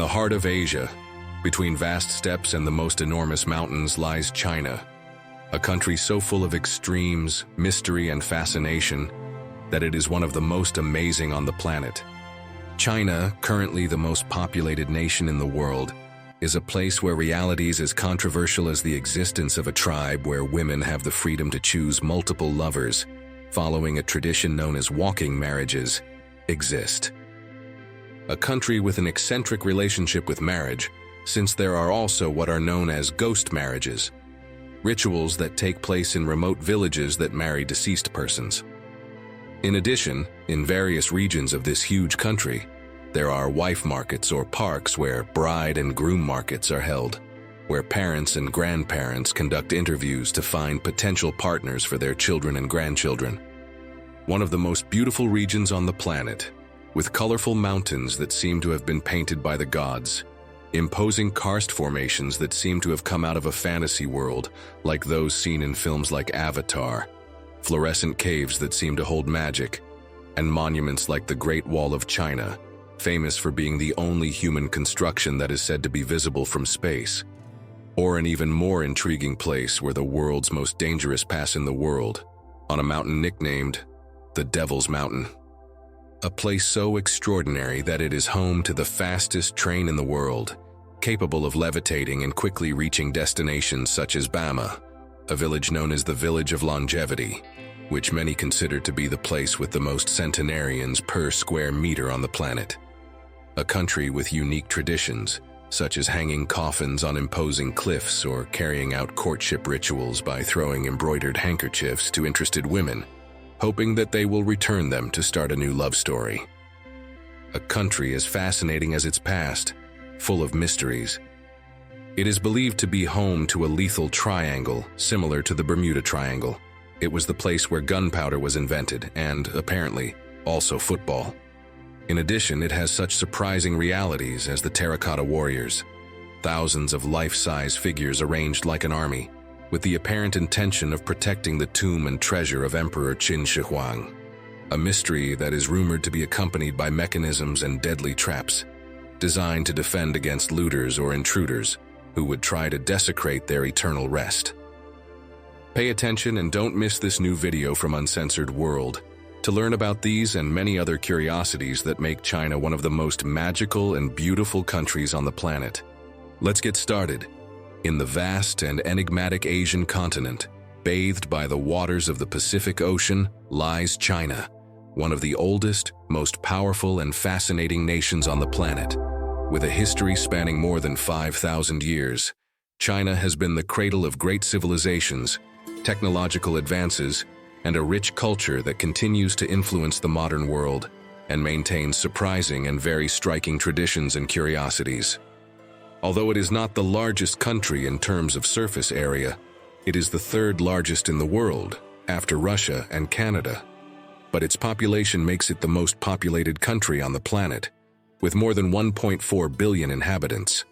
the heart of Asia, between vast steppes and the most enormous mountains, lies China, a country so full of extremes, mystery, and fascination that it is one of the most amazing on the planet. China, currently the most populated nation in the world, is a place where realities as controversial as the existence of a tribe where women have the freedom to choose multiple lovers, following a tradition known as walking marriages, exist. A country with an eccentric relationship with marriage, since there are also what are known as ghost marriages, rituals that take place in remote villages that marry deceased persons. In addition, in various regions of this huge country, there are wife markets or parks where bride and groom markets are held, where parents and grandparents conduct interviews to find potential partners for their children and grandchildren. One of the most beautiful regions on the planet, with colorful mountains that seem to have been painted by the gods, imposing karst formations that seem to have come out of a fantasy world like those seen in films like Avatar, fluorescent caves that seem to hold magic, and monuments like the Great Wall of China, famous for being the only human construction that is said to be visible from space, or an even more intriguing place where the world's most dangerous pass in the world, on a mountain nicknamed the Devil's Mountain. A place so extraordinary that it is home to the fastest train in the world, capable of levitating and quickly reaching destinations such as Bama, a village known as the Village of Longevity, which many consider to be the place with the most centenarians per square meter on the planet. A country with unique traditions, such as hanging coffins on imposing cliffs or carrying out courtship rituals by throwing embroidered handkerchiefs to interested women, hoping that they will return them to start a new love story. A country as fascinating as its past, full of mysteries. It is believed to be home to a lethal triangle similar to the Bermuda Triangle. It was the place where gunpowder was invented and, apparently, also football. In addition, it has such surprising realities as the terracotta warriors, thousands of life-size figures arranged like an army, with the apparent intention of protecting the tomb and treasure of Emperor Qin Shi Huang, a mystery that is rumored to be accompanied by mechanisms and deadly traps, designed to defend against looters or intruders who would try to desecrate their eternal rest. Pay attention and don't miss this new video from Uncensored World to learn about these and many other curiosities that make China one of the most magical and beautiful countries on the planet. Let's get started. In the vast and enigmatic Asian continent, bathed by the waters of the Pacific Ocean, lies China, one of the oldest, most powerful and fascinating nations on the planet. With a history spanning more than 5,000 years, China has been the cradle of great civilizations, technological advances, and a rich culture that continues to influence the modern world and maintains surprising and very striking traditions and curiosities. Although it is not the largest country in terms of surface area, it is the third largest in the world, after Russia and Canada. But its population makes it the most populated country on the planet, with more than 1.4 billion inhabitants.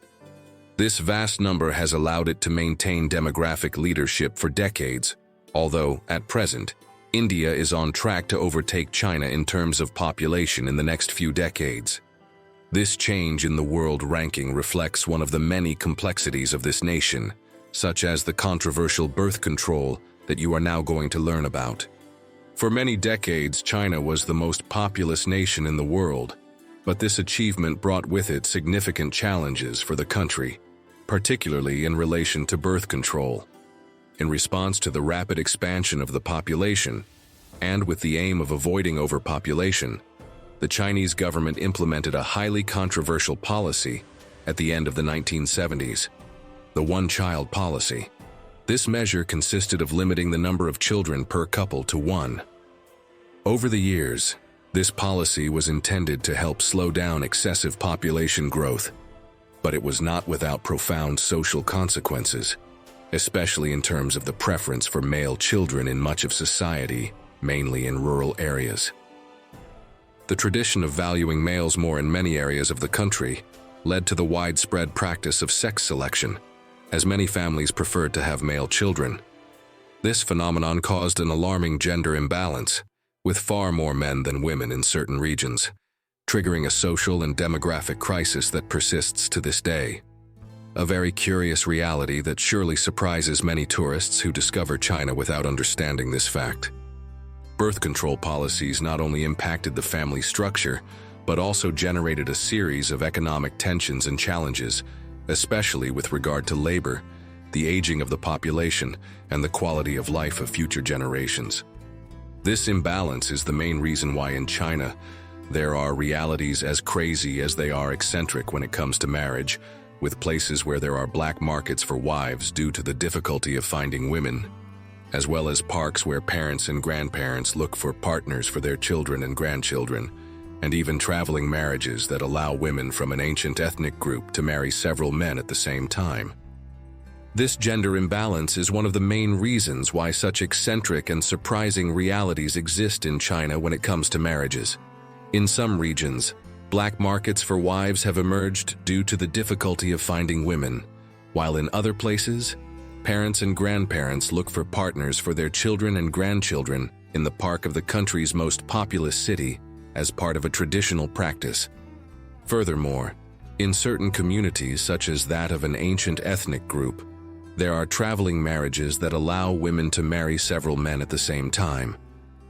This vast number has allowed it to maintain demographic leadership for decades, although, at present, India is on track to overtake China in terms of population in the next few decades. This change in the world ranking reflects one of the many complexities of this nation, such as the controversial birth control that you are now going to learn about. For many decades, China was the most populous nation in the world, but this achievement brought with it significant challenges for the country, particularly in relation to birth control. In response to the rapid expansion of the population, and with the aim of avoiding overpopulation, the Chinese government implemented a highly controversial policy at the end of the 1970s, the one-child policy. This measure consisted of limiting the number of children per couple to one. Over the years, this policy was intended to help slow down excessive population growth, but it was not without profound social consequences, especially in terms of the preference for male children in much of society, mainly in rural areas. The tradition of valuing males more in many areas of the country led to the widespread practice of sex selection, as many families preferred to have male children. This phenomenon caused an alarming gender imbalance, with far more men than women in certain regions. triggering a social and demographic crisis that persists to this day. A very curious reality that surely surprises many tourists who discover China without understanding this fact. Birth control policies not only impacted the family structure, but also generated a series of economic tensions and challenges, especially with regard to labor, the aging of the population, and the quality of life of future generations. This imbalance is the main reason why in China, there are realities as crazy as they are eccentric when it comes to marriage, with places where there are black markets for wives due to the difficulty of finding women, as well as parks where parents and grandparents look for partners for their children and grandchildren, and even traveling marriages that allow women from an ancient ethnic group to marry several men at the same time. This gender imbalance is one of the main reasons why such eccentric and surprising realities exist in China when it comes to marriages. In some regions, black markets for wives have emerged due to the difficulty of finding women, while in other places, parents and grandparents look for partners for their children and grandchildren in the park of the country's most populous city as part of a traditional practice. Furthermore, in certain communities such as that of an ancient ethnic group, there are traveling marriages that allow women to marry several men at the same time,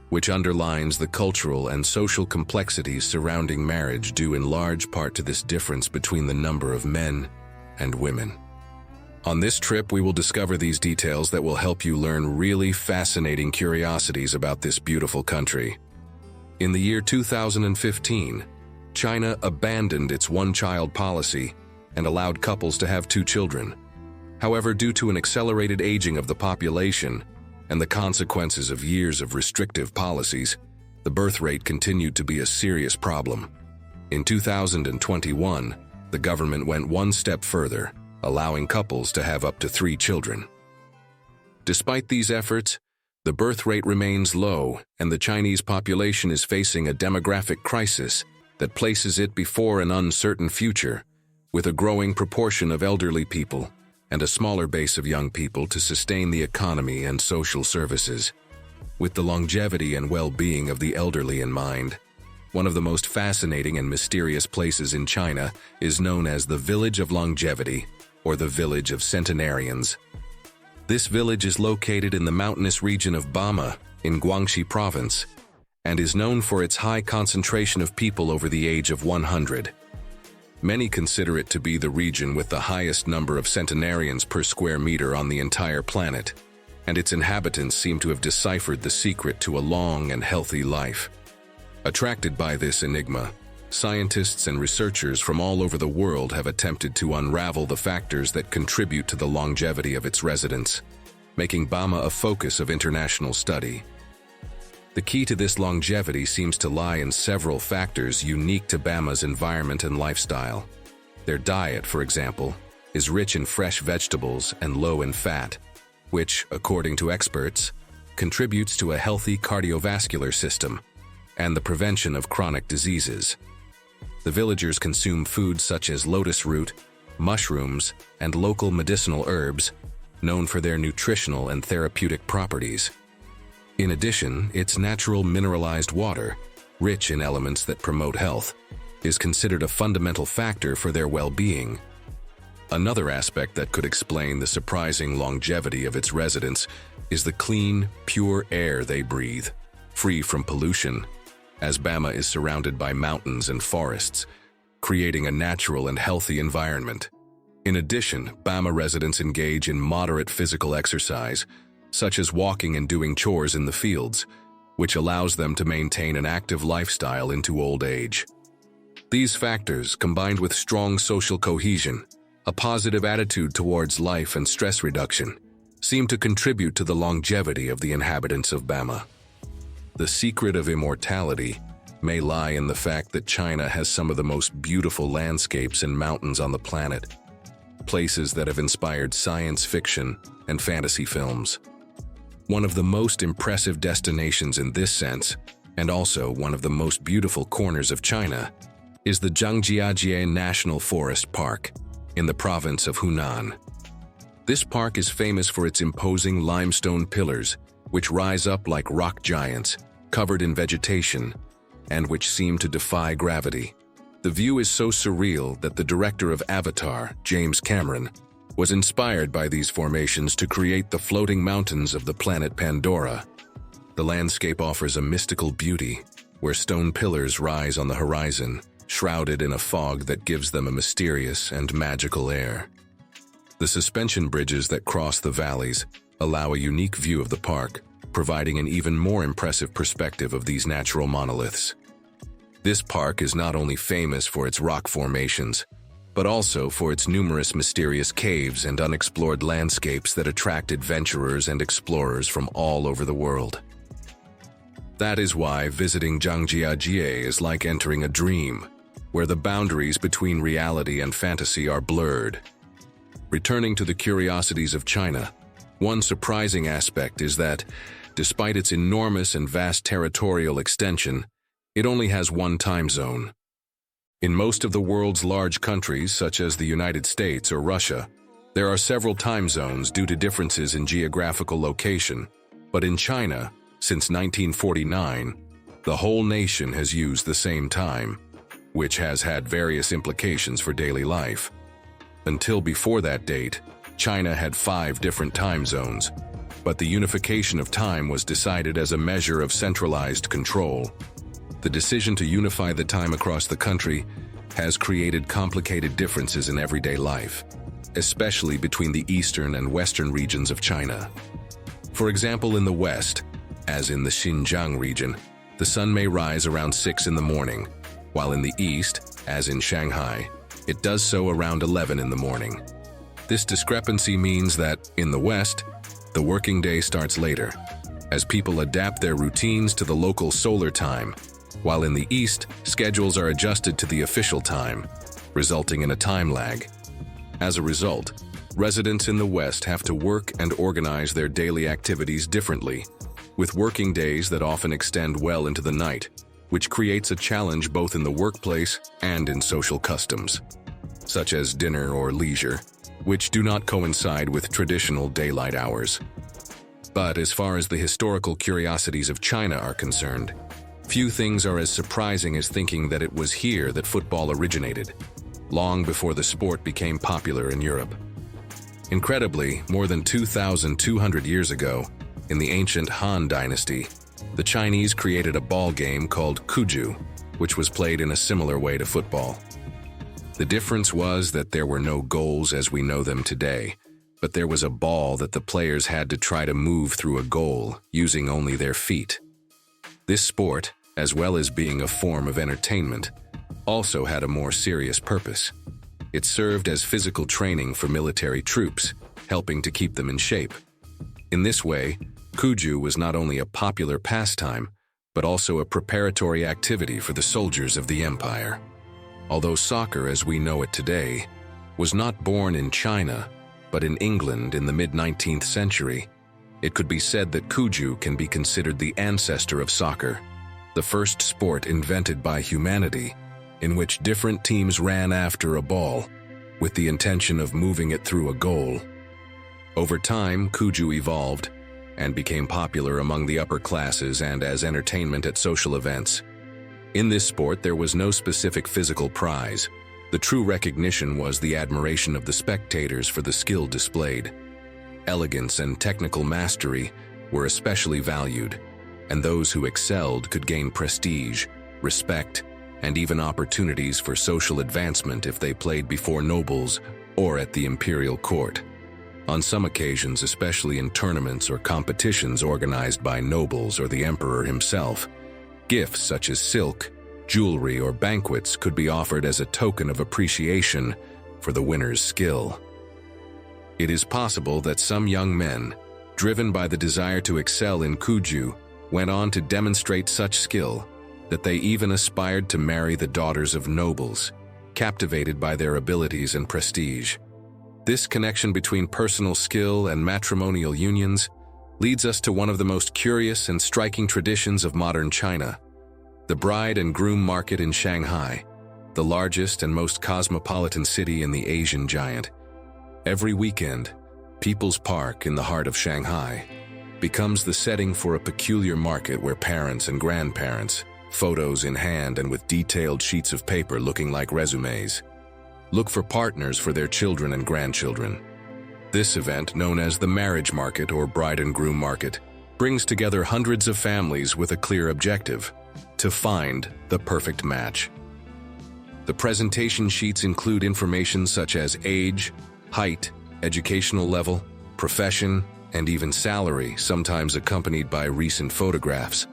which underlines the cultural and social complexities surrounding marriage due in large part to this difference between the number of men and women. On this trip, we will discover these details that will help you learn really fascinating curiosities about this beautiful country. In the year 2015, China abandoned its one-child policy and allowed couples to have 2 children. However, due to an accelerated aging of the population and the consequences of years of restrictive policies, the birth rate continued to be a serious problem. In 2021, the government went one step further, allowing couples to have up to 3 children. Despite these efforts, the birth rate remains low, and the Chinese population is facing a demographic crisis that places it before an uncertain future, with a growing proportion of elderly people and a smaller base of young people to sustain the economy and social services. With the longevity and well-being of the elderly in mind, one of the most fascinating and mysterious places in China is known as the Village of Longevity, or the Village of Centenarians. This village is located in the mountainous region of Bama in Guangxi Province, and is known for its high concentration of people over the age of 100. Many consider it to be the region with the highest number of centenarians per square meter on the entire planet, and its inhabitants seem to have deciphered the secret to a long and healthy life. Attracted by this enigma, scientists and researchers from all over the world have attempted to unravel the factors that contribute to the longevity of its residents, making Bama a focus of international study. The key to this longevity seems to lie in several factors unique to Bama's environment and lifestyle. Their diet, for example, is rich in fresh vegetables and low in fat, which, according to experts, contributes to a healthy cardiovascular system and the prevention of chronic diseases. The villagers consume foods such as lotus root, mushrooms, and local medicinal herbs, known for their nutritional and therapeutic properties. In addition, its natural mineralized water, rich in elements that promote health, is considered a fundamental factor for their well-being. Another aspect that could explain the surprising longevity of its residents is the clean, pure air they breathe, free from pollution, as Bama is surrounded by mountains and forests, creating a natural and healthy environment. In addition, Bama residents engage in moderate physical exercise, such as walking and doing chores in the fields, which allows them to maintain an active lifestyle into old age. These factors, combined with strong social cohesion, a positive attitude towards life and stress reduction, seem to contribute to the longevity of the inhabitants of Bama. The secret of immortality may lie in the fact that China has some of the most beautiful landscapes and mountains on the planet, places that have inspired science fiction and fantasy films. One of the most impressive destinations in this sense, and also one of the most beautiful corners of China, is the Zhangjiajie National Forest Park in the province of Hunan. This park is famous for its imposing limestone pillars, which rise up like rock giants, covered in vegetation, and which seem to defy gravity. The view is so surreal that the director of Avatar, James Cameron, was inspired by these formations to create the floating mountains of the planet Pandora. The landscape offers a mystical beauty, where stone pillars rise on the horizon, shrouded in a fog that gives them a mysterious and magical air. The suspension bridges that cross the valleys allow a unique view of the park, providing an even more impressive perspective of these natural monoliths. This park is not only famous for its rock formations, but also for its numerous mysterious caves and unexplored landscapes that attract adventurers and explorers from all over the world. That is why visiting Zhangjiajie is like entering a dream, where the boundaries between reality and fantasy are blurred. Returning to the curiosities of China, one surprising aspect is that, despite its enormous and vast territorial extension, it only has one time zone. In most of the world's large countries, such as the United States or Russia, there are several time zones due to differences in geographical location. But in China, since 1949, the whole nation has used the same time, which has had various implications for daily life. Until before that date, China had 5 different time zones, but the unification of time was decided as a measure of centralized control. The decision to unify the time across the country has created complicated differences in everyday life, especially between the eastern and western regions of China. For example, in the west, as in the Xinjiang region, the sun may rise around 6 in the morning, while in the east, as in Shanghai, it does so around 11 in the morning. This discrepancy means that, in the west, the working day starts later, as people adapt their routines to the local solar time, while in the east, schedules are adjusted to the official time, resulting in a time lag. As a result, residents in the west have to work and organize their daily activities differently, with working days that often extend well into the night, which creates a challenge both in the workplace and in social customs, such as dinner or leisure, which do not coincide with traditional daylight hours. But as far as the historical curiosities of China are concerned, few things are as surprising as thinking that it was here that football originated, long before the sport became popular in Europe. Incredibly, more than 2,200 years ago, in the ancient Han Dynasty, the Chinese created a ball game called Cuju, which was played in a similar way to football. The difference was that there were no goals as we know them today, but there was a ball that the players had to try to move through a goal using only their feet. This sport, as well as being a form of entertainment, also had a more serious purpose. It served as physical training for military troops, helping to keep them in shape. In this way, Cuju was not only a popular pastime, but also a preparatory activity for the soldiers of the empire. Although soccer as we know it today was not born in China, but in England in the mid-19th century, it could be said that Cuju can be considered the ancestor of soccer, the first sport invented by humanity, in which different teams ran after a ball, with the intention of moving it through a goal. Over time, Cuju evolved and became popular among the upper classes and as entertainment at social events. In this sport, there was no specific physical prize. The true recognition was the admiration of the spectators for the skill displayed. Elegance and technical mastery were especially valued, and those who excelled could gain prestige, respect, and even opportunities for social advancement if they played before nobles or at the imperial court. On some occasions, especially in tournaments or competitions organized by nobles or the emperor himself, gifts such as silk, jewelry, or banquets could be offered as a token of appreciation for the winner's skill. It is possible that some young men, driven by the desire to excel in Cuju, went on to demonstrate such skill that they even aspired to marry the daughters of nobles, captivated by their abilities and prestige. This connection between personal skill and matrimonial unions leads us to one of the most curious and striking traditions of modern China, the bride and groom market in Shanghai, the largest and most cosmopolitan city in the Asian giant. Every weekend, People's Park in the heart of Shanghai becomes the setting for a peculiar market where parents and grandparents, photos in hand and with detailed sheets of paper looking like resumes. Look for partners for their children and grandchildren. This event, known as the marriage market or bride and groom market, brings together hundreds of families with a clear objective: to find the perfect match. The presentation sheets include information such as age, height, educational level, profession, and even salary, sometimes accompanied by recent photographs.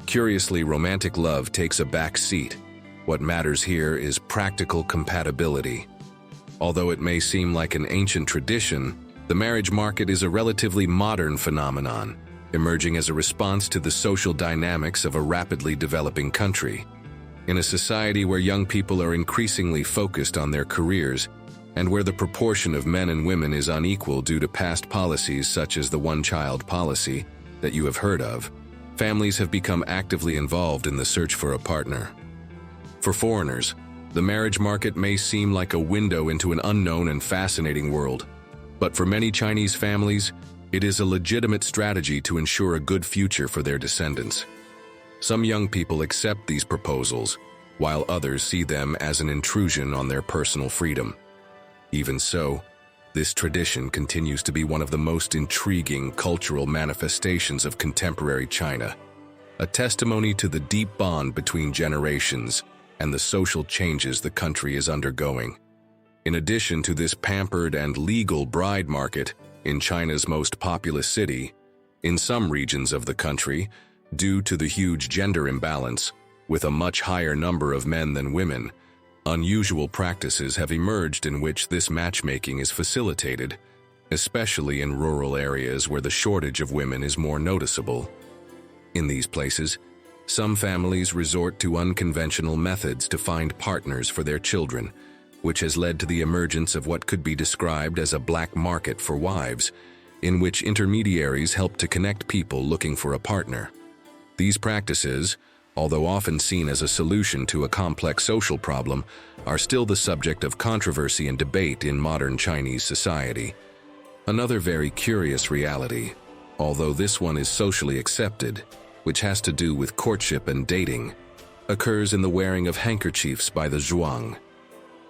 Curiously, romantic love takes a back seat. What matters here is practical compatibility. Although it may seem like an ancient tradition, the marriage market is a relatively modern phenomenon, emerging as a response to the social dynamics of a rapidly developing country. In a society where young people are increasingly focused on their careers, and where the proportion of men and women is unequal due to past policies such as the one-child policy that you have heard of, families have become actively involved in the search for a partner. For foreigners, the marriage market may seem like a window into an unknown and fascinating world, but for many Chinese families, it is a legitimate strategy to ensure a good future for their descendants. Some young people accept these proposals, while others see them as an intrusion on their personal freedom. Even so, this tradition continues to be one of the most intriguing cultural manifestations of contemporary China, a testimony to the deep bond between generations and the social changes the country is undergoing. In addition to this pampered and legal bride market in China's most populous city, in some regions of the country, due to the huge gender imbalance, with a much higher number of men than women, unusual practices have emerged in which this matchmaking is facilitated, especially in rural areas where the shortage of women is more noticeable. In these places, some families resort to unconventional methods to find partners for their children, which has led to the emergence of what could be described as a black market for wives, in which intermediaries help to connect people looking for a partner. These practices, although often seen as a solution to a complex social problem, are still the subject of controversy and debate in modern Chinese society. Another very curious reality, although this one is socially accepted, which has to do with courtship and dating, occurs in the wearing of handkerchiefs by the Zhuang.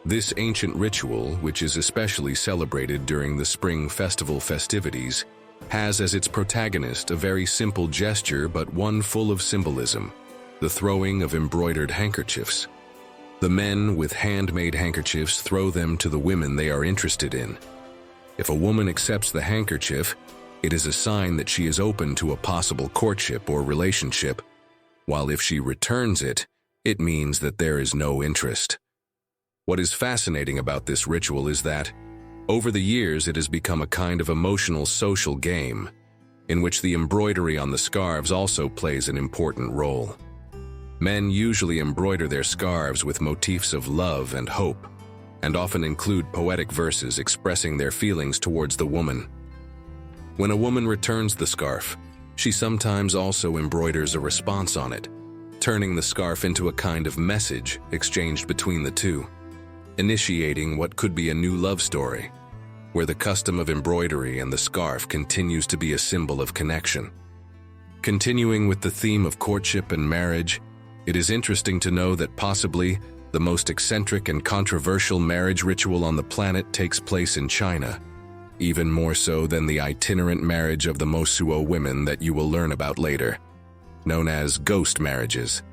This ancient ritual, which is especially celebrated during the spring festival festivities, has as its protagonist a very simple gesture but one full of symbolism: the throwing of embroidered handkerchiefs. The men with handmade handkerchiefs throw them to the women they are interested in. If a woman accepts the handkerchief, it is a sign that she is open to a possible courtship or relationship, while if she returns it, it means that there is no interest. What is fascinating about this ritual is that, over the years, it has become a kind of emotional social game, in which the embroidery on the scarves also plays an important role. Men usually embroider their scarves with motifs of love and hope, and often include poetic verses expressing their feelings towards the woman. When a woman returns the scarf, she sometimes also embroiders a response on it, turning the scarf into a kind of message exchanged between the two, initiating what could be a new love story, where the custom of embroidery and the scarf continues to be a symbol of connection. Continuing with the theme of courtship and marriage, it is interesting to know that possibly the most eccentric and controversial marriage ritual on the planet takes place in China, even more so than the itinerant marriage of the Mosuo women that you will learn about later, known as ghost marriages.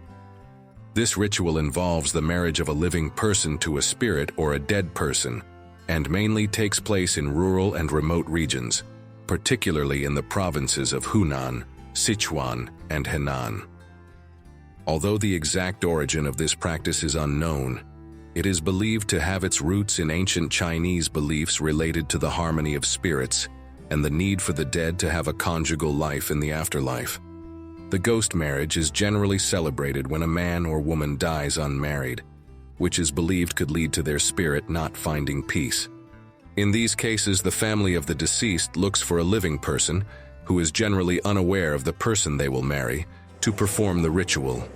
This ritual involves the marriage of a living person to a spirit or a dead person, and mainly takes place in rural and remote regions, particularly in the provinces of Hunan, Sichuan, and Henan. Although the exact origin of this practice is unknown, it is believed to have its roots in ancient Chinese beliefs related to the harmony of spirits and the need for the dead to have a conjugal life in the afterlife. The ghost marriage is generally celebrated when a man or woman dies unmarried, which is believed could lead to their spirit not finding peace. In these cases, the family of the deceased looks for a living person, who is generally unaware of the person they will marry, to perform the ritual.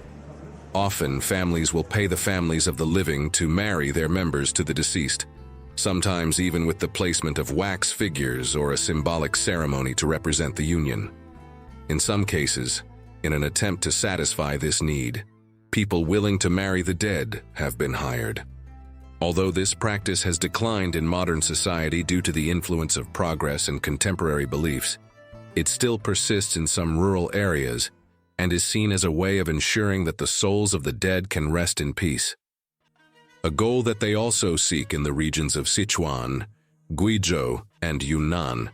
Often, families will pay the families of the living to marry their members to the deceased, sometimes even with the placement of wax figures or a symbolic ceremony to represent the union. In some cases, in an attempt to satisfy this need, people willing to marry the dead have been hired. Although this practice has declined in modern society due to the influence of progress and contemporary beliefs, it still persists in some rural areas and is seen as a way of ensuring that the souls of the dead can rest in peace. A goal that they also seek in the regions of Sichuan, Guizhou, and Yunnan,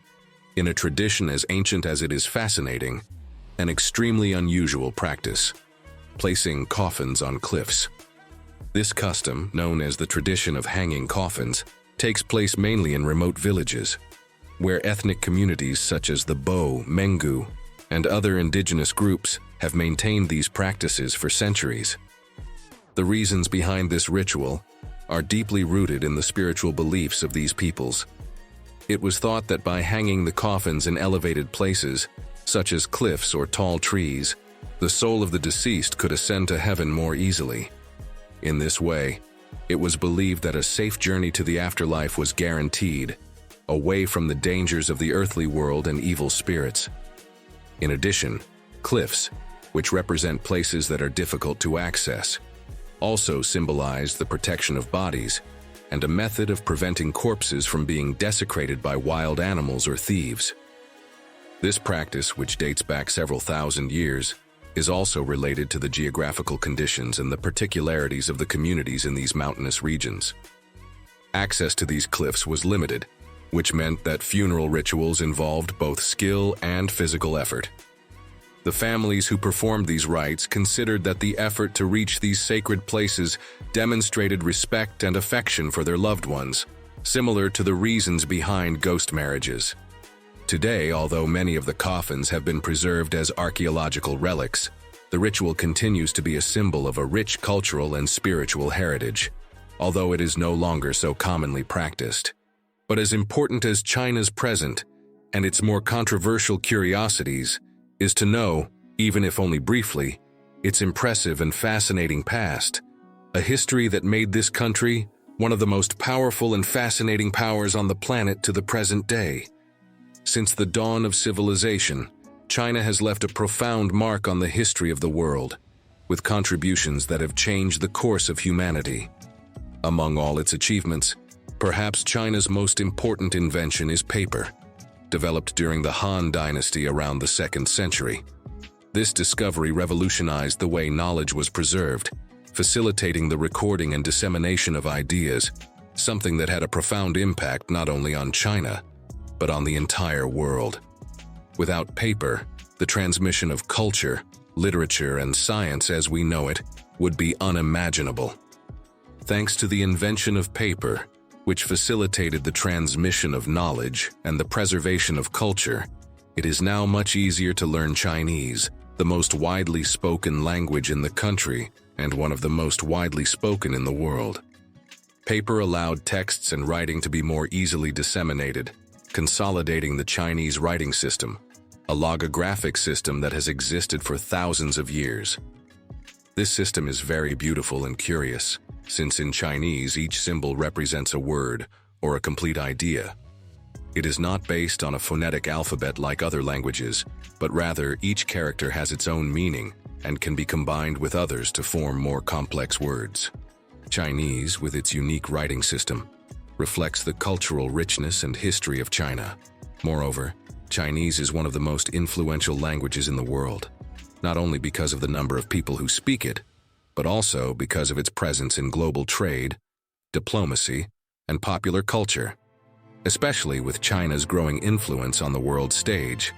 in a tradition as ancient as it is fascinating, an extremely unusual practice, placing coffins on cliffs. This custom, known as the tradition of hanging coffins, takes place mainly in remote villages, where ethnic communities such as the Bo, Mengu, and other indigenous groups have maintained these practices for centuries. The reasons behind this ritual are deeply rooted in the spiritual beliefs of these peoples. It was thought that by hanging the coffins in elevated places, such as cliffs or tall trees, the soul of the deceased could ascend to heaven more easily. In this way, it was believed that a safe journey to the afterlife was guaranteed, away from the dangers of the earthly world and evil spirits. In addition, cliffs, which represent places that are difficult to access, also symbolize the protection of bodies and a method of preventing corpses from being desecrated by wild animals or thieves. This practice, which dates back several thousand years, is also related to the geographical conditions and the particularities of the communities in these mountainous regions. Access to these cliffs was limited, which meant that funeral rituals involved both skill and physical effort. The families who performed these rites considered that the effort to reach these sacred places demonstrated respect and affection for their loved ones, similar to the reasons behind ghost marriages. Today, although many of the coffins have been preserved as archaeological relics, the ritual continues to be a symbol of a rich cultural and spiritual heritage, although it is no longer so commonly practiced. But as important as China's present and its more controversial curiosities is to know, even if only briefly, its impressive and fascinating past, a history that made this country one of the most powerful and fascinating powers on the planet to the present day. Since the dawn of civilization, China has left a profound mark on the history of the world, with contributions that have changed the course of humanity. Among all its achievements, perhaps China's most important invention is paper, developed during the Han Dynasty around the 2nd century. This discovery revolutionized the way knowledge was preserved, facilitating the recording and dissemination of ideas, something that had a profound impact not only on China, but on the entire world. Without paper, the transmission of culture, literature, and science as we know it would be unimaginable. Thanks to the invention of paper, which facilitated the transmission of knowledge and the preservation of culture, it is now much easier to learn Chinese, the most widely spoken language in the country and one of the most widely spoken in the world. Paper allowed texts and writing to be more easily disseminated, consolidating the Chinese writing system, a logographic system that has existed for thousands of years. This system is very beautiful and curious, since in Chinese each symbol represents a word or a complete idea. It is not based on a phonetic alphabet like other languages, but rather each character has its own meaning and can be combined with others to form more complex words. Chinese, with its unique writing system, reflects the cultural richness and history of China. Moreover, Chinese is one of the most influential languages in the world, not only because of the number of people who speak it, but also because of its presence in global trade, diplomacy, and popular culture, especially with China's growing influence on the world stage.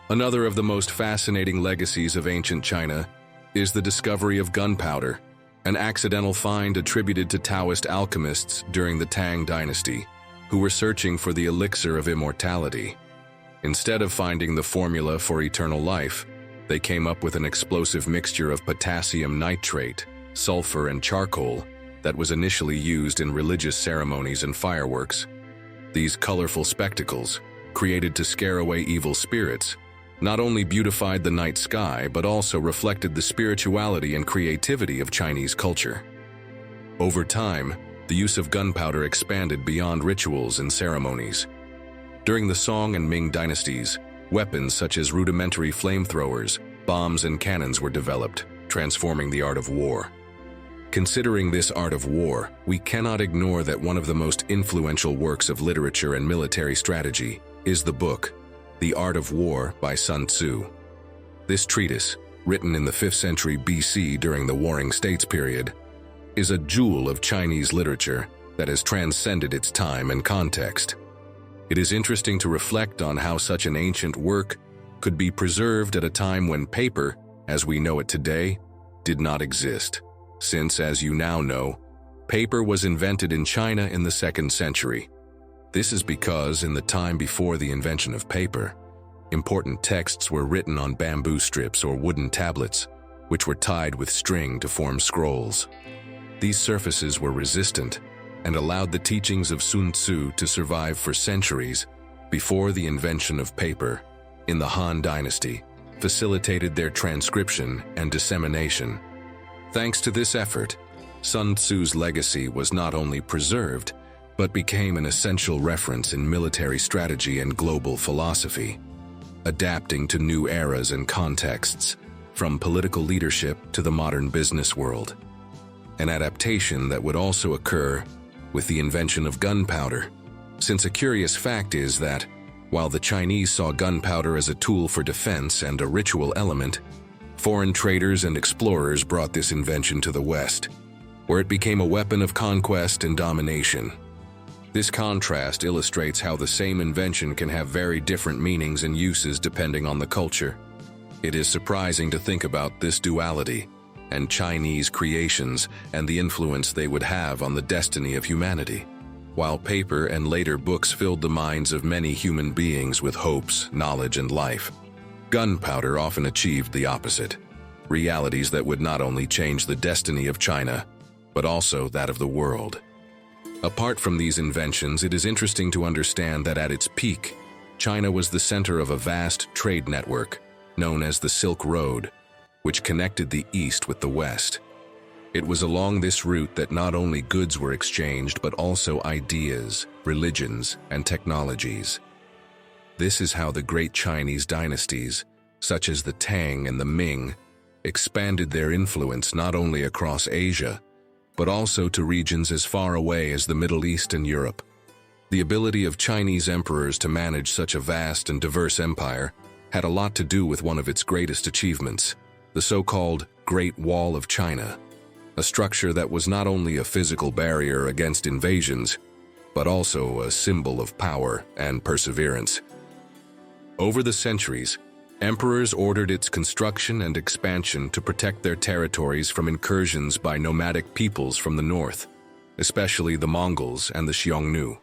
Another of the most fascinating legacies of ancient China is the discovery of gunpowder, an accidental find attributed to Taoist alchemists during the Tang Dynasty, who were searching for the elixir of immortality. Instead of finding the formula for eternal life, they came up with an explosive mixture of potassium nitrate, sulfur, and charcoal that was initially used in religious ceremonies and fireworks. These colorful spectacles, created to scare away evil spirits, not only beautified the night sky but also reflected the spirituality and creativity of Chinese culture. Over time, the use of gunpowder expanded beyond rituals and ceremonies. During the Song and Ming dynasties, weapons such as rudimentary flamethrowers, bombs, and cannons were developed, transforming the art of war. Considering this art of war, we cannot ignore that one of the most influential works of literature and military strategy is the book, The Art of War by Sun Tzu. This treatise, written in the 5th century BC during the Warring States period, is a jewel of Chinese literature that has transcended its time and context. It is interesting to reflect on how such an ancient work could be preserved at a time when paper, as we know it today, did not exist, since, as you now know, paper was invented in China in the 2nd century. This is because in the time before the invention of paper, important texts were written on bamboo strips or wooden tablets, which were tied with string to form scrolls. These surfaces were resistant and allowed the teachings of Sun Tzu to survive for centuries before the invention of paper in the Han Dynasty facilitated their transcription and dissemination. Thanks to this effort, Sun Tzu's legacy was not only preserved, but became an essential reference in military strategy and global philosophy, adapting to new eras and contexts, from political leadership to the modern business world. An adaptation that would also occur with the invention of gunpowder, since a curious fact is that, while the Chinese saw gunpowder as a tool for defense and a ritual element, foreign traders and explorers brought this invention to the West, where it became a weapon of conquest and domination. This contrast illustrates how the same invention can have very different meanings and uses depending on the culture. It is surprising to think about this duality and Chinese creations and the influence they would have on the destiny of humanity. While paper and later books filled the minds of many human beings with hopes, knowledge, and life, gunpowder often achieved the opposite, realities that would not only change the destiny of China, but also that of the world. Apart from these inventions, it is interesting to understand that at its peak, China was the center of a vast trade network known as the Silk Road, which connected the East with the West. It was along this route that not only goods were exchanged, but also ideas, religions, and technologies. This is how the great Chinese dynasties, such as the Tang and the Ming, expanded their influence not only across Asia, but also to regions as far away as the Middle East and Europe. The ability of Chinese emperors to manage such a vast and diverse empire had a lot to do with one of its greatest achievements, the so-called Great Wall of China, a structure that was not only a physical barrier against invasions, but also a symbol of power and perseverance. Over the centuries, emperors ordered its construction and expansion to protect their territories from incursions by nomadic peoples from the north, especially the Mongols and the Xiongnu.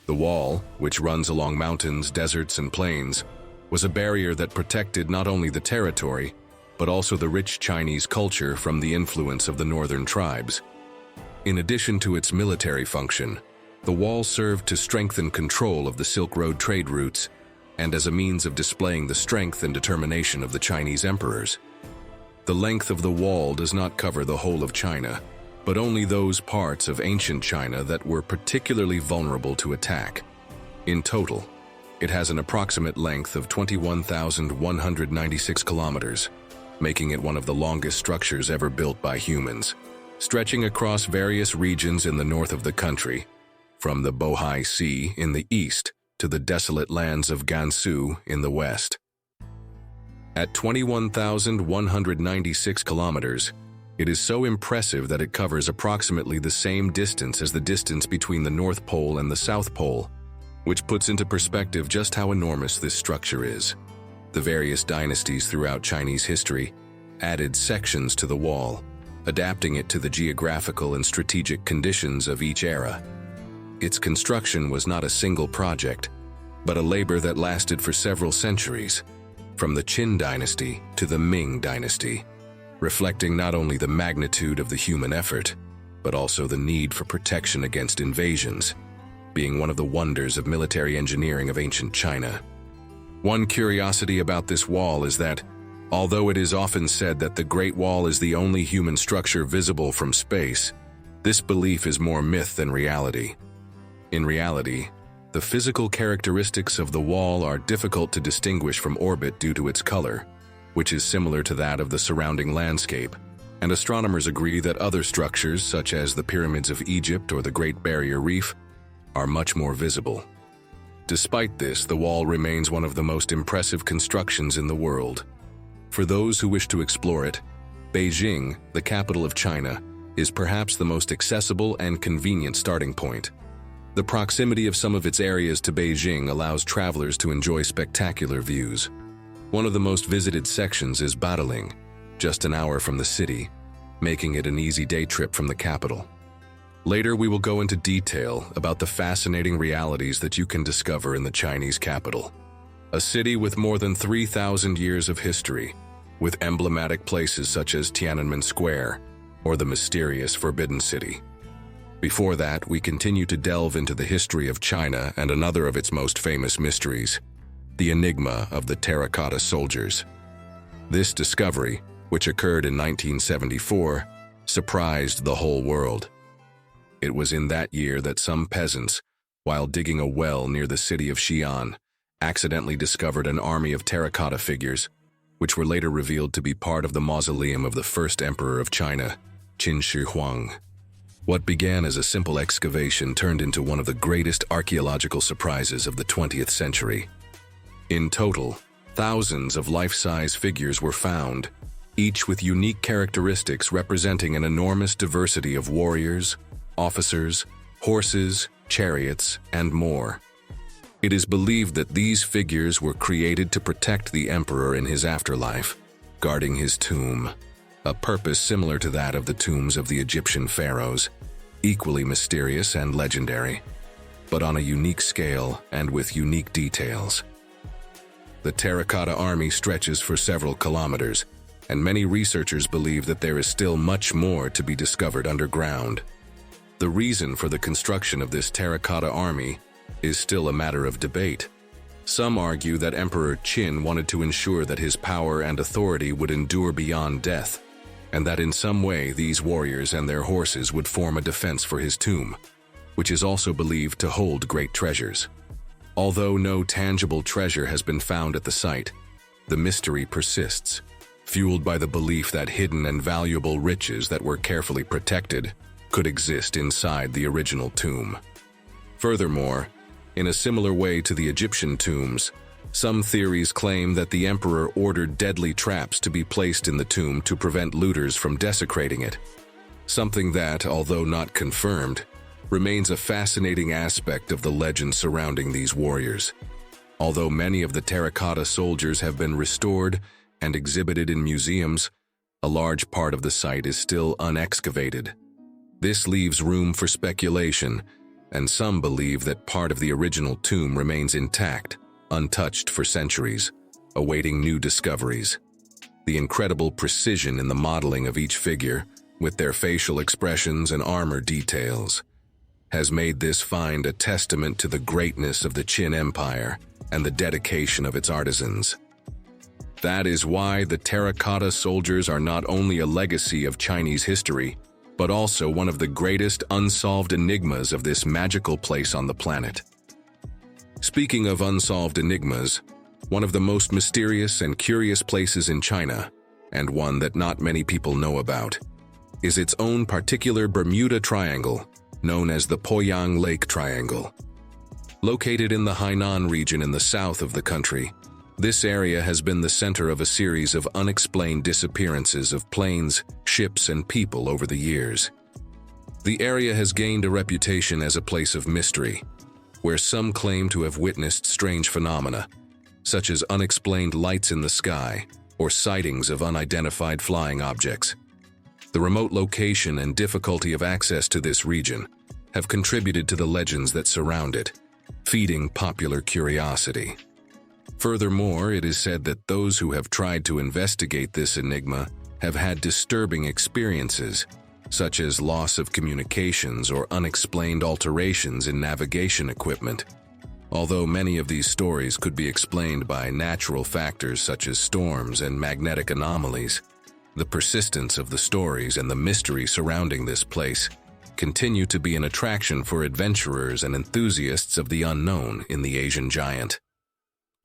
The wall, which runs along mountains, deserts, and plains, was a barrier that protected not only the territory, but also the rich Chinese culture from the influence of the northern tribes. In addition to its military function, the wall served to strengthen control of the Silk Road trade routes and as a means of displaying the strength and determination of the Chinese emperors. The length of the wall does not cover the whole of China, but only those parts of ancient China that were particularly vulnerable to attack. In total, it has an approximate length of 21,196 kilometers, making it one of the longest structures ever built by humans, stretching across various regions in the north of the country, from the Bohai Sea in the east to the desolate lands of Gansu in the west. At 21,196 kilometers, it is so impressive that it covers approximately the same distance as the distance between the North Pole and the South Pole, which puts into perspective just how enormous this structure is. The various dynasties throughout Chinese history added sections to the wall, adapting it to the geographical and strategic conditions of each era. Its construction was not a single project, but a labor that lasted for several centuries, from the Qin dynasty to the Ming dynasty, reflecting not only the magnitude of the human effort, but also the need for protection against invasions, being one of the wonders of military engineering of ancient China. One curiosity about this wall is that, although it is often said that the Great Wall is the only human structure visible from space, this belief is more myth than reality. In reality, the physical characteristics of the wall are difficult to distinguish from orbit due to its color. which is similar to that of the surrounding landscape, and astronomers agree that other structures, such as the pyramids of Egypt or the Great Barrier Reef, are much more visible. Despite this, the wall remains one of the most impressive constructions in the world. For those who wish to explore it, Beijing, the capital of China, is perhaps the most accessible and convenient starting point. The proximity of some of its areas to Beijing allows travelers to enjoy spectacular views. One of the most visited sections is Badaling, just an hour from the city, making it an easy day trip from the capital. Later, we will go into detail about the fascinating realities that you can discover in the Chinese capital, a city with more than 3,000 years of history, with emblematic places such as Tiananmen Square or the mysterious Forbidden City. Before that, we continue to delve into the history of China and another of its most famous mysteries, the enigma of the terracotta soldiers. This discovery, which occurred in 1974, surprised the whole world. It was in that year that some peasants, while digging a well near the city of Xi'an, accidentally discovered an army of terracotta figures, which were later revealed to be part of the mausoleum of the first emperor of China, Qin Shi Huang. What began as a simple excavation turned into one of the greatest archaeological surprises of the 20th century. In total, thousands of life-size figures were found, each with unique characteristics representing an enormous diversity of warriors, officers, horses, chariots, and more. It is believed that these figures were created to protect the emperor in his afterlife, guarding his tomb, a purpose similar to that of the tombs of the Egyptian pharaohs, equally mysterious and legendary, but on a unique scale and with unique details. The terracotta army stretches for several kilometers, and many researchers believe that there is still much more to be discovered underground. The reason for the construction of this terracotta army is still a matter of debate. Some argue that Emperor Qin wanted to ensure that his power and authority would endure beyond death, and that in some way these warriors and their horses would form a defense for his tomb, which is also believed to hold great treasures. Although no tangible treasure has been found at the site, the mystery persists, fueled by the belief that hidden and valuable riches that were carefully protected could exist inside the original tomb. Furthermore, in a similar way to the Egyptian tombs, some theories claim that the emperor ordered deadly traps to be placed in the tomb to prevent looters from desecrating it, something that, although not confirmed, remains a fascinating aspect of the legend surrounding these warriors. Although many of the terracotta soldiers have been restored and exhibited in museums, a large part of the site is still unexcavated. This leaves room for speculation, and some believe that part of the original tomb remains intact, untouched for centuries, awaiting new discoveries. The incredible precision in the modeling of each figure, with their facial expressions and armor details, has made this find a testament to the greatness of the Qin Empire and the dedication of its artisans. That is why the terracotta soldiers are not only a legacy of Chinese history, but also one of the greatest unsolved enigmas of this magical place on the planet. Speaking of unsolved enigmas, one of the most mysterious and curious places in China, and one that not many people know about, is its own particular Bermuda Triangle, known as the Poyang Lake Triangle. Located in the Hainan region in the south of the country, this area has been the center of a series of unexplained disappearances of planes, ships, and people over the years. The area has gained a reputation as a place of mystery, where some claim to have witnessed strange phenomena, such as unexplained lights in the sky or sightings of unidentified flying objects. The remote location and difficulty of access to this region have contributed to the legends that surround it, feeding popular curiosity. Furthermore, it is said that those who have tried to investigate this enigma have had disturbing experiences, such as loss of communications or unexplained alterations in navigation equipment. Although many of these stories could be explained by natural factors such as storms and magnetic anomalies, the persistence of the stories and the mystery surrounding this place continue to be an attraction for adventurers and enthusiasts of the unknown in the Asian giant.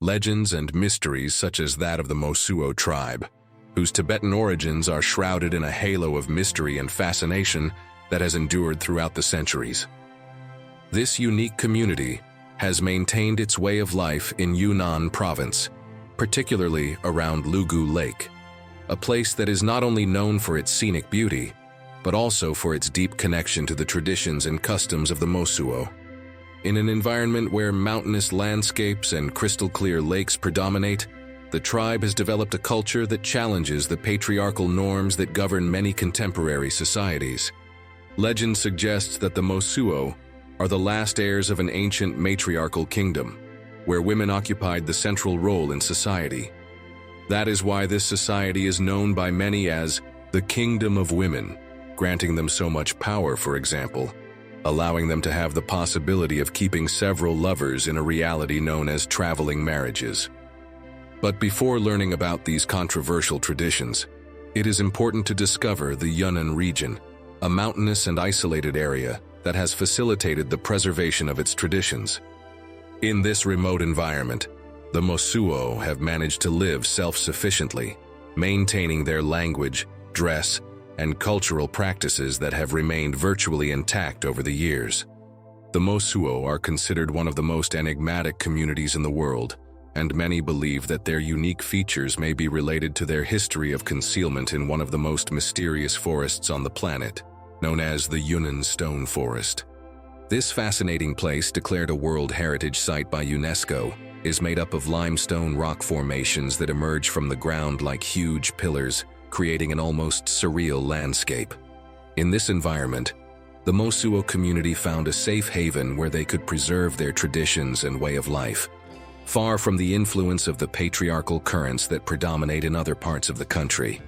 legends and mysteries such as that of the Mosuo tribe, whose Tibetan origins are shrouded in a halo of mystery and fascination that has endured throughout the centuries. This unique community has maintained its way of life in Yunnan province, particularly around Lugu Lake, a place that is not only known for its scenic beauty, but also for its deep connection to the traditions and customs of the Mosuo. In an environment where mountainous landscapes and crystal-clear lakes predominate, the tribe has developed a culture that challenges the patriarchal norms that govern many contemporary societies. Legend suggests that the Mosuo are the last heirs of an ancient matriarchal kingdom, where women occupied the central role in society. That is why this society is known by many as the Kingdom of Women, granting them so much power, for example, allowing them to have the possibility of keeping several lovers in a reality known as traveling marriages. But before learning about these controversial traditions, it is important to discover the Yunnan region, a mountainous and isolated area that has facilitated the preservation of its traditions. In this remote environment, the Mosuo have managed to live self-sufficiently, maintaining their language, dress, and cultural practices that have remained virtually intact over the years. The Mosuo are considered one of the most enigmatic communities in the world, and many believe that their unique features may be related to their history of concealment in one of the most mysterious forests on the planet, known as the Yunnan Stone Forest. This fascinating place, declared a World Heritage Site by UNESCO, is made up of limestone rock formations that emerge from the ground like huge pillars, creating an almost surreal landscape. In this environment, the Mosuo community found a safe haven where they could preserve their traditions and way of life, far from the influence of the patriarchal currents that predominate in other parts of the country.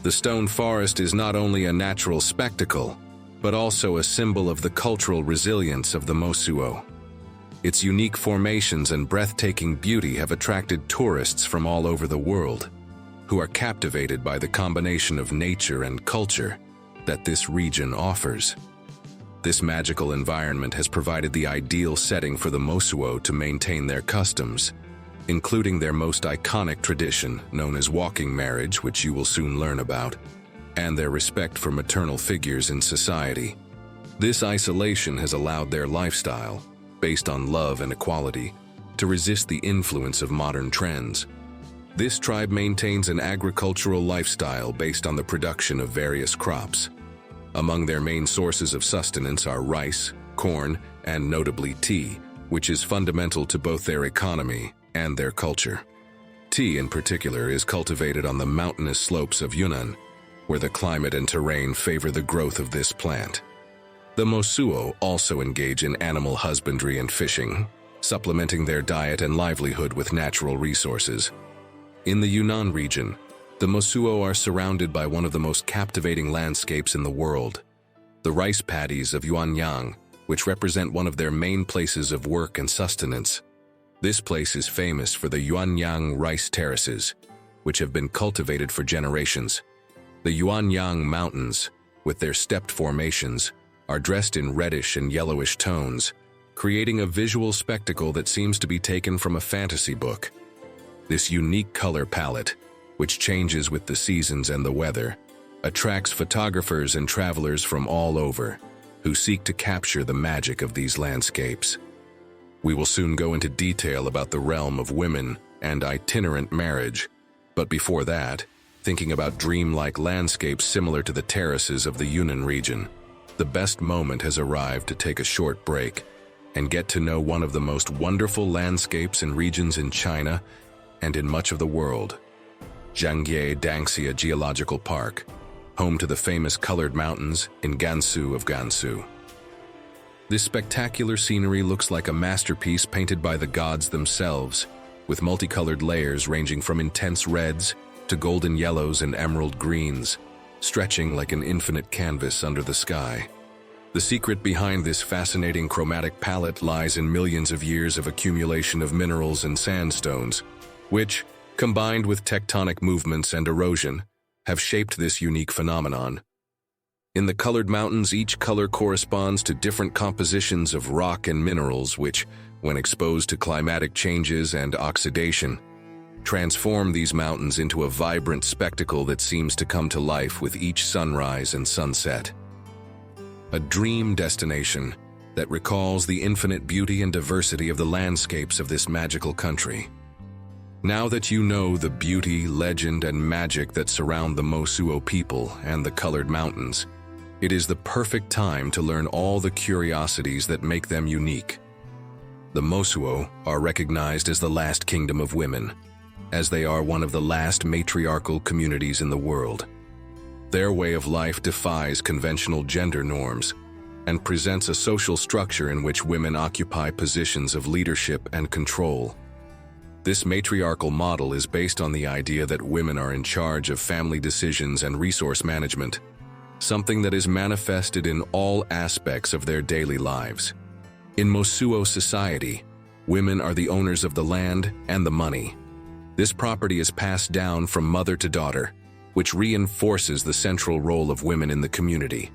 The stone forest is not only a natural spectacle, but also a symbol of the cultural resilience of the Mosuo. Its unique formations and breathtaking beauty have attracted tourists from all over the world, who are captivated by the combination of nature and culture that this region offers. This magical environment has provided the ideal setting for the Mosuo to maintain their customs, including their most iconic tradition, known as walking marriage, which you will soon learn about, and their respect for maternal figures in society. This isolation has allowed their lifestyle, based on love and equality, to resist the influence of modern trends. This tribe maintains an agricultural lifestyle based on the production of various crops. Among their main sources of sustenance are rice, corn, and notably tea, which is fundamental to both their economy and their culture. Tea in particular is cultivated on the mountainous slopes of Yunnan, where the climate and terrain favor the growth of this plant. The Mosuo also engage in animal husbandry and fishing, supplementing their diet and livelihood with natural resources. In the Yunnan region, the Mosuo are surrounded by one of the most captivating landscapes in the world, the rice paddies of Yuanyang, which represent one of their main places of work and sustenance. This place is famous for the Yuanyang rice terraces, which have been cultivated for generations. The Yuanyang Mountains, with their stepped formations, are dressed in reddish and yellowish tones, creating a visual spectacle that seems to be taken from a fantasy book. This unique color palette, which changes with the seasons and the weather, attracts photographers and travelers from all over, who seek to capture the magic of these landscapes. We will soon go into detail about the realm of women and itinerant marriage, but before that, thinking about dreamlike landscapes similar to the terraces of the Yunnan region, the best moment has arrived to take a short break and get to know one of the most wonderful landscapes and regions in China and in much of the world, Zhangye Dangxia Geological Park, home to the famous colored mountains in Gansu of Gansu. This spectacular scenery looks like a masterpiece painted by the gods themselves, with multicolored layers ranging from intense reds to golden yellows and emerald greens, stretching like an infinite canvas under the sky. The secret behind this fascinating chromatic palette lies in millions of years of accumulation of minerals and sandstones, which, combined with tectonic movements and erosion, have shaped this unique phenomenon. In the colored mountains, each color corresponds to different compositions of rock and minerals which, when exposed to climatic changes and oxidation, transform these mountains into a vibrant spectacle that seems to come to life with each sunrise and sunset. A dream destination that recalls the infinite beauty and diversity of the landscapes of this magical country. Now that you know the beauty, legend, and magic that surround the Mosuo people and the colored mountains, it is the perfect time to learn all the curiosities that make them unique. The Mosuo are recognized as the last kingdom of women, as they are one of the last matriarchal communities in the world. Their way of life defies conventional gender norms and presents a social structure in which women occupy positions of leadership and control. This matriarchal model is based on the idea that women are in charge of family decisions and resource management, something that is manifested in all aspects of their daily lives. In Mosuo society, women are the owners of the land and the money. This property is passed down from mother to daughter, which reinforces the central role of women in the community.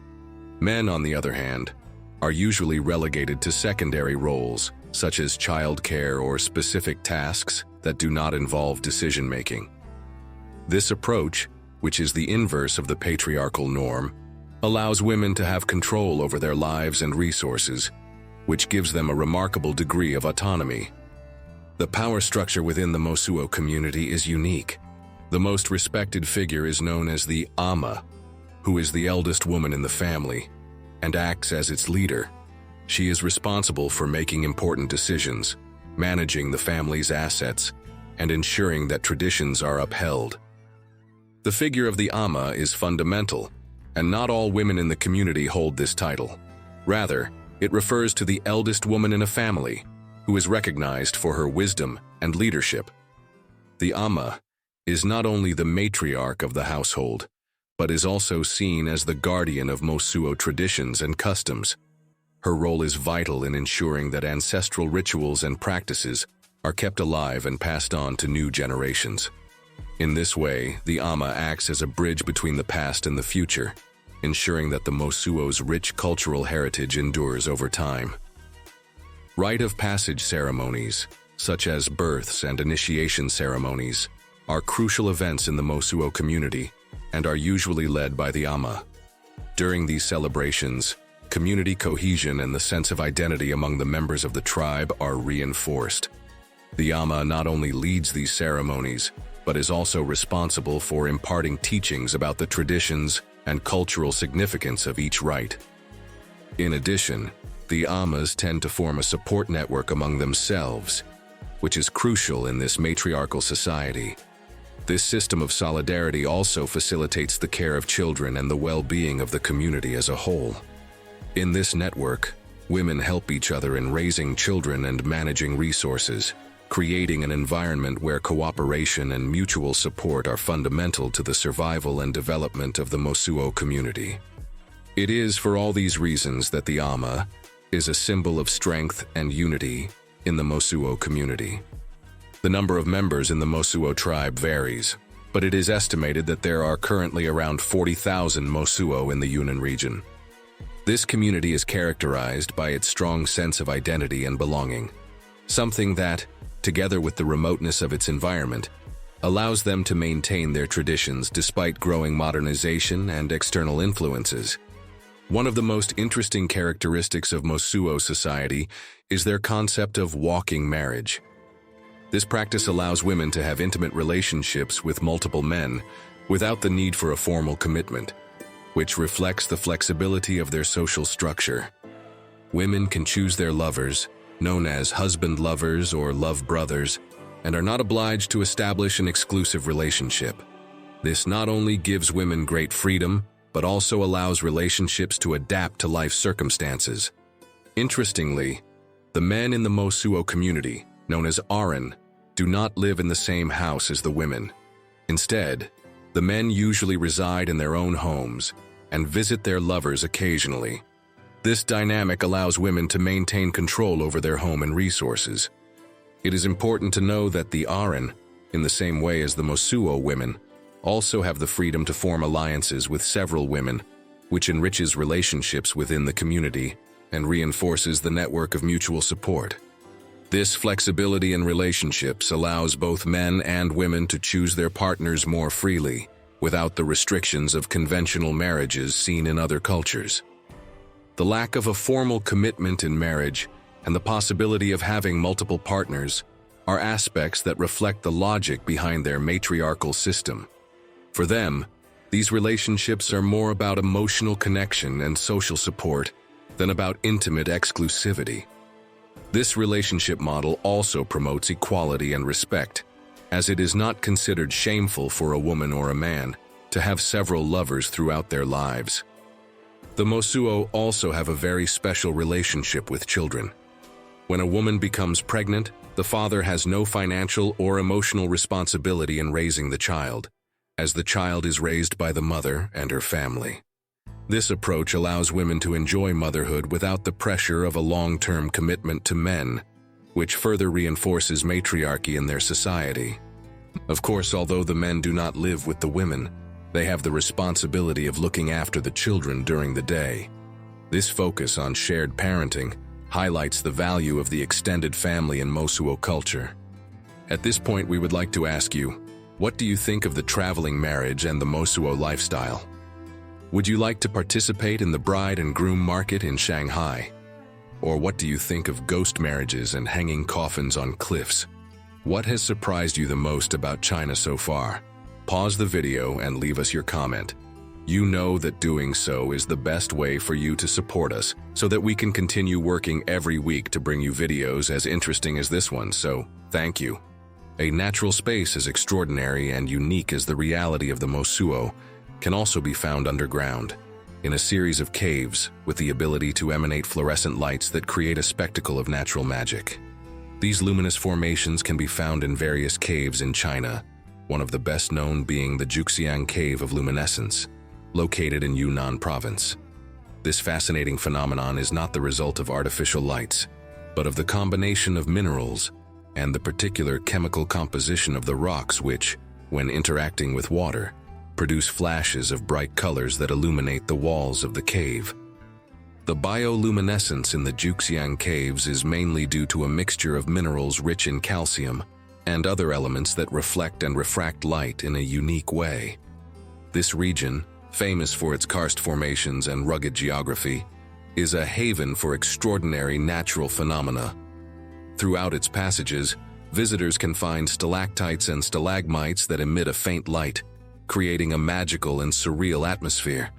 Men, on the other hand, are usually relegated to secondary roles, such as childcare or specific tasks that do not involve decision-making. This approach, which is the inverse of the patriarchal norm, allows women to have control over their lives and resources, which gives them a remarkable degree of autonomy. The power structure within the Mosuo community is unique. The most respected figure is known as the Ama, who is the eldest woman in the family and acts as its leader. She is responsible for making important decisions, managing the family's assets, and ensuring that traditions are upheld. The figure of the Ama is fundamental, and not all women in the community hold this title. Rather, it refers to the eldest woman in a family, who is recognized for her wisdom and leadership. The Ama is not only the matriarch of the household, but is also seen as the guardian of Mosuo traditions and customs. Her role is vital in ensuring that ancestral rituals and practices are kept alive and passed on to new generations. In this way, the Ama acts as a bridge between the past and the future, ensuring that the Mosuo's rich cultural heritage endures over time. Rite of passage ceremonies, such as births and initiation ceremonies, are crucial events in the Mosuo community and are usually led by the Ama. During these celebrations, community cohesion and the sense of identity among the members of the tribe are reinforced. The Ama not only leads these ceremonies, but is also responsible for imparting teachings about the traditions and cultural significance of each rite. In addition, the Amas tend to form a support network among themselves, which is crucial in this matriarchal society. This system of solidarity also facilitates the care of children and the well-being of the community as a whole. In this network, women help each other in raising children and managing resources, creating an environment where cooperation and mutual support are fundamental to the survival and development of the Mosuo community. It is for all these reasons that the Ama is a symbol of strength and unity in the Mosuo community. The number of members in the Mosuo tribe varies, but it is estimated that there are currently around 40,000 Mosuo in the Yunnan region. This community is characterized by its strong sense of identity and belonging, something that, together with the remoteness of its environment, allows them to maintain their traditions despite growing modernization and external influences. One of the most interesting characteristics of Mosuo society is their concept of walking marriage. This practice allows women to have intimate relationships with multiple men without the need for a formal commitment, which reflects the flexibility of their social structure. Women can choose their lovers, known as husband lovers or love brothers, and are not obliged to establish an exclusive relationship. This not only gives women great freedom, but also allows relationships to adapt to life circumstances. Interestingly, the men in the Mosuo community, known as Aran, do not live in the same house as the women. Instead, the men usually reside in their own homes and visit their lovers occasionally. This dynamic allows women to maintain control over their home and resources. It is important to know that the Aran, in the same way as the Mosuo women, also have the freedom to form alliances with several women, which enriches relationships within the community and reinforces the network of mutual support. This flexibility in relationships allows both men and women to choose their partners more freely, without the restrictions of conventional marriages seen in other cultures. The lack of a formal commitment in marriage and the possibility of having multiple partners are aspects that reflect the logic behind their matriarchal system. For them, these relationships are more about emotional connection and social support than about intimate exclusivity. This relationship model also promotes equality and respect, as it is not considered shameful for a woman or a man to have several lovers throughout their lives. The Mosuo also have a very special relationship with children. When a woman becomes pregnant, the father has no financial or emotional responsibility in raising the child, as the child is raised by the mother and her family. This approach allows women to enjoy motherhood without the pressure of a long-term commitment to men, which further reinforces matriarchy in their society. Of course, although the men do not live with the women, they have the responsibility of looking after the children during the day. This focus on shared parenting highlights the value of the extended family in Mosuo culture. At this point, we would like to ask you, what do you think of the traveling marriage and the Mosuo lifestyle? Would you like to participate in the bride and groom market in Shanghai? Or what do you think of ghost marriages and hanging coffins on cliffs? What has surprised you the most about China so far? Pause the video and leave us your comment. You know that doing so is the best way for you to support us so that we can continue working every week to bring you videos as interesting as this one, so thank you. A natural space as extraordinary and unique as the reality of the Mosuo can also be found underground, in a series of caves with the ability to emanate fluorescent lights that create a spectacle of natural magic. These luminous formations can be found in various caves in China, one of the best known being the Juxiang Cave of Luminescence, located in Yunnan province. This fascinating phenomenon is not the result of artificial lights, but of the combination of minerals and the particular chemical composition of the rocks which, when interacting with water, produce flashes of bright colors that illuminate the walls of the cave. The bioluminescence in the Juxiang caves is mainly due to a mixture of minerals rich in calcium and other elements that reflect and refract light in a unique way. This region, famous for its karst formations and rugged geography, is a haven for extraordinary natural phenomena. Throughout its passages, visitors can find stalactites and stalagmites that emit a faint light, creating a magical and surreal atmosphere.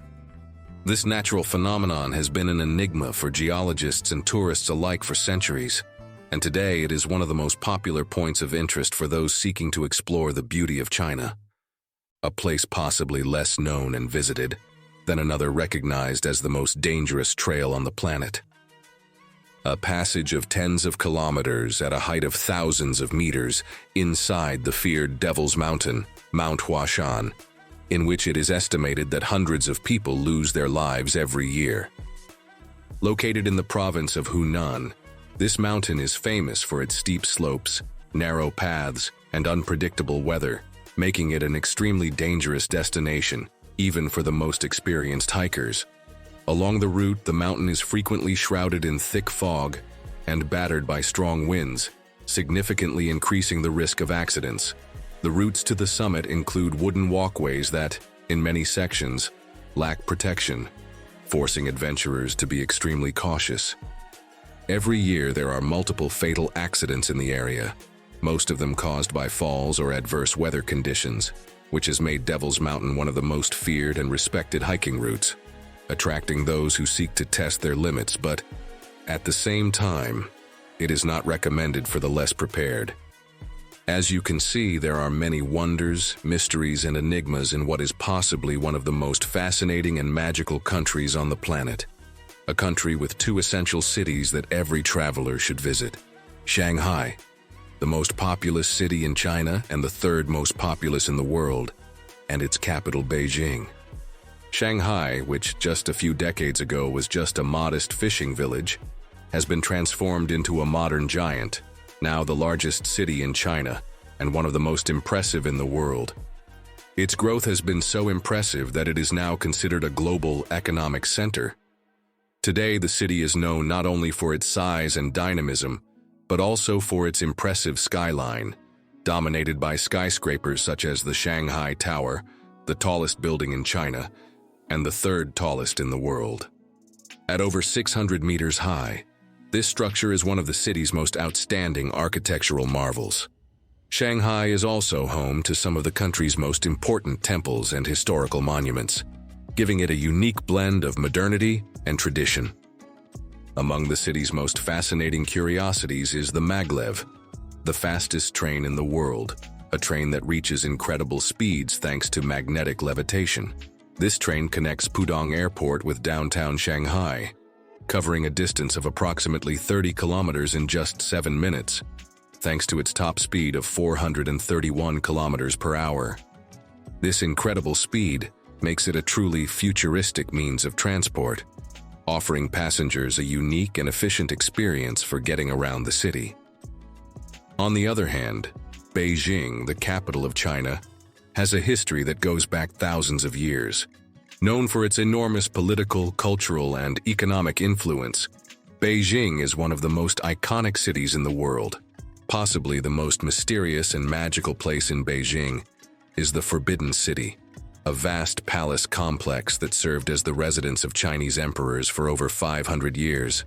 This natural phenomenon has been an enigma for geologists and tourists alike for centuries, and today it is one of the most popular points of interest for those seeking to explore the beauty of China. A place possibly less known and visited than another recognized as the most dangerous trail on the planet. A passage of tens of kilometers at a height of thousands of meters inside the feared Devil's Mountain, Mount Huashan, in which it is estimated that hundreds of people lose their lives every year. Located in the province of Hunan, this mountain is famous for its steep slopes, narrow paths, and unpredictable weather, making it an extremely dangerous destination, even for the most experienced hikers. Along the route, the mountain is frequently shrouded in thick fog and battered by strong winds, significantly increasing the risk of accidents. The routes to the summit include wooden walkways that, in many sections, lack protection, forcing adventurers to be extremely cautious. Every year there are multiple fatal accidents in the area, most of them caused by falls or adverse weather conditions, which has made Devil's Mountain one of the most feared and respected hiking routes, attracting those who seek to test their limits, but at the same time, it is not recommended for the less prepared. As you can see, there are many wonders, mysteries, and enigmas in what is possibly one of the most fascinating and magical countries on the planet. A country with two essential cities that every traveler should visit. Shanghai, the most populous city in China and the third most populous in the world, and its capital Beijing. Shanghai, which just a few decades ago was just a modest fishing village, has been transformed into a modern giant, now the largest city in China and one of the most impressive in the world. Its growth has been so impressive that it is now considered a global economic center. Today, the city is known not only for its size and dynamism, but also for its impressive skyline, dominated by skyscrapers such as the Shanghai Tower, the tallest building in China, and the third tallest in the world. At over 600 meters high, this structure is one of the city's most outstanding architectural marvels. Shanghai is also home to some of the country's most important temples and historical monuments, giving it a unique blend of modernity and tradition. Among the city's most fascinating curiosities is the maglev, the fastest train in the world, a train that reaches incredible speeds thanks to magnetic levitation. This train connects Pudong Airport with downtown Shanghai, covering a distance of approximately 30 kilometers in just 7 minutes, thanks to its top speed of 431 kilometers per hour. This incredible speed makes it a truly futuristic means of transport, offering passengers a unique and efficient experience for getting around the city. On the other hand, Beijing, the capital of China, has a history that goes back thousands of years. Known for its enormous political, cultural, and economic influence, Beijing is one of the most iconic cities in the world. Possibly the most mysterious and magical place in Beijing is the Forbidden City, a vast palace complex that served as the residence of Chinese emperors for over 500 years.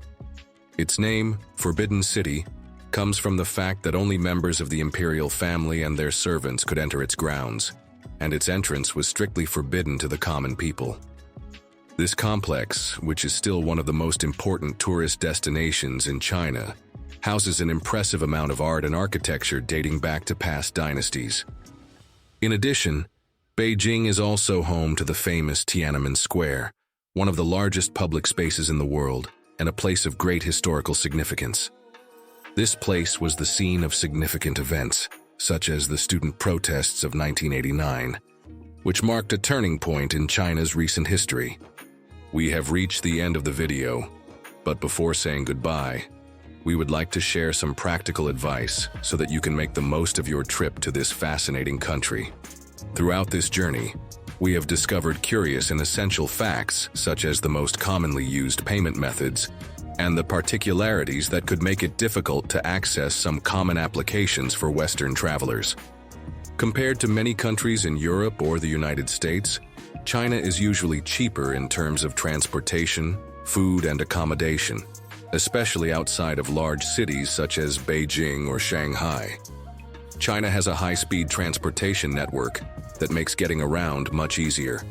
Its name, Forbidden City, comes from the fact that only members of the imperial family and their servants could enter its grounds, and its entrance was strictly forbidden to the common people. This complex, which is still one of the most important tourist destinations in China, houses an impressive amount of art and architecture dating back to past dynasties. In addition, Beijing is also home to the famous Tiananmen Square, one of the largest public spaces in the world and a place of great historical significance. This place was the scene of significant events, such as the student protests of 1989, which marked a turning point in China's recent history. We have reached the end of the video, but before saying goodbye, we would like to share some practical advice so that you can make the most of your trip to this fascinating country. Throughout this journey, we have discovered curious and essential facts such as the most commonly used payment methods and the particularities that could make it difficult to access some common applications for Western travelers. Compared to many countries in Europe or the United States, China is usually cheaper in terms of transportation, food, and accommodation, especially outside of large cities such as Beijing or Shanghai. China has a high-speed transportation network that makes getting around much easier.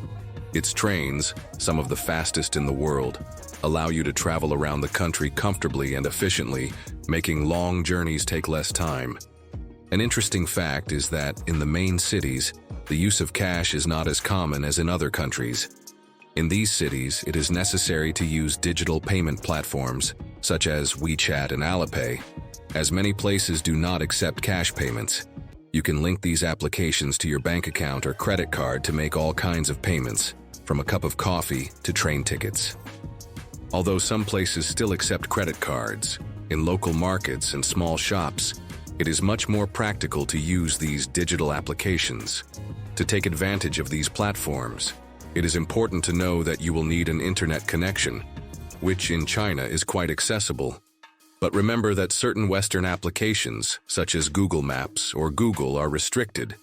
Its trains, some of the fastest in the world, allow you to travel around the country comfortably and efficiently, making long journeys take less time. An interesting fact is that in the main cities, the use of cash is not as common as in other countries. In these cities, it is necessary to use digital payment platforms, such as WeChat and Alipay, as many places do not accept cash payments. You can link these applications to your bank account or credit card to make all kinds of payments, from a cup of coffee to train tickets. Although some places still accept credit cards, in local markets and small shops, it is much more practical to use these digital applications. To take advantage of these platforms, it is important to know that you will need an internet connection, which in China is quite accessible. But remember that certain Western applications, such as Google Maps or Google, are restricted,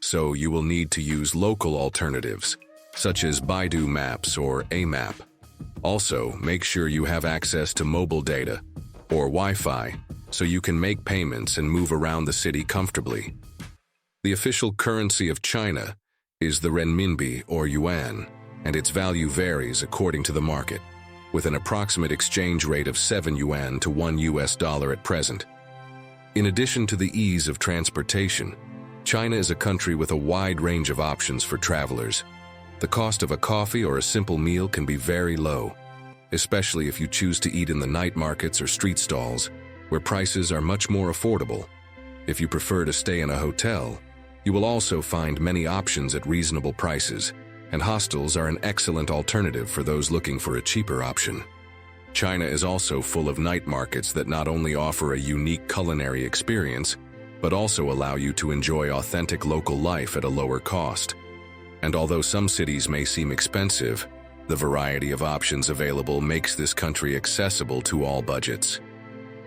so you will need to use local alternatives, such as Baidu Maps or AMAP. Also, make sure you have access to mobile data or Wi-Fi so you can make payments and move around the city comfortably. The official currency of China is the renminbi or yuan, and its value varies according to the market, with an approximate exchange rate of 7 yuan to $1 at present. In addition to the ease of transportation, China is a country with a wide range of options for travelers. The cost of a coffee or a simple meal can be very low, especially if you choose to eat in the night markets or street stalls, where prices are much more affordable. If you prefer to stay in a hotel, you will also find many options at reasonable prices, and hostels are an excellent alternative for those looking for a cheaper option. China is also full of night markets that not only offer a unique culinary experience, but also allow you to enjoy authentic local life at a lower cost. And although some cities may seem expensive, the variety of options available makes this country accessible to all budgets.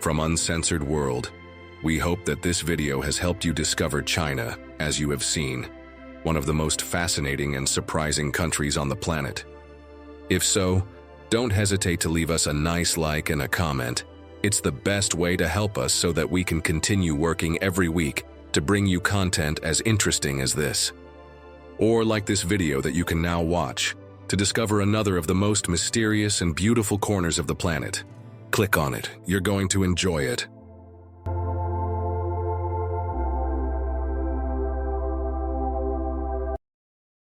From Uncensored World, we hope that this video has helped you discover China, as you have seen, one of the most fascinating and surprising countries on the planet. If so, don't hesitate to leave us a nice like and a comment. It's the best way to help us so that we can continue working every week to bring you content as interesting as this. Or like this video that you can now watch, to discover another of the most mysterious and beautiful corners of the planet. Click on it, you're going to enjoy it.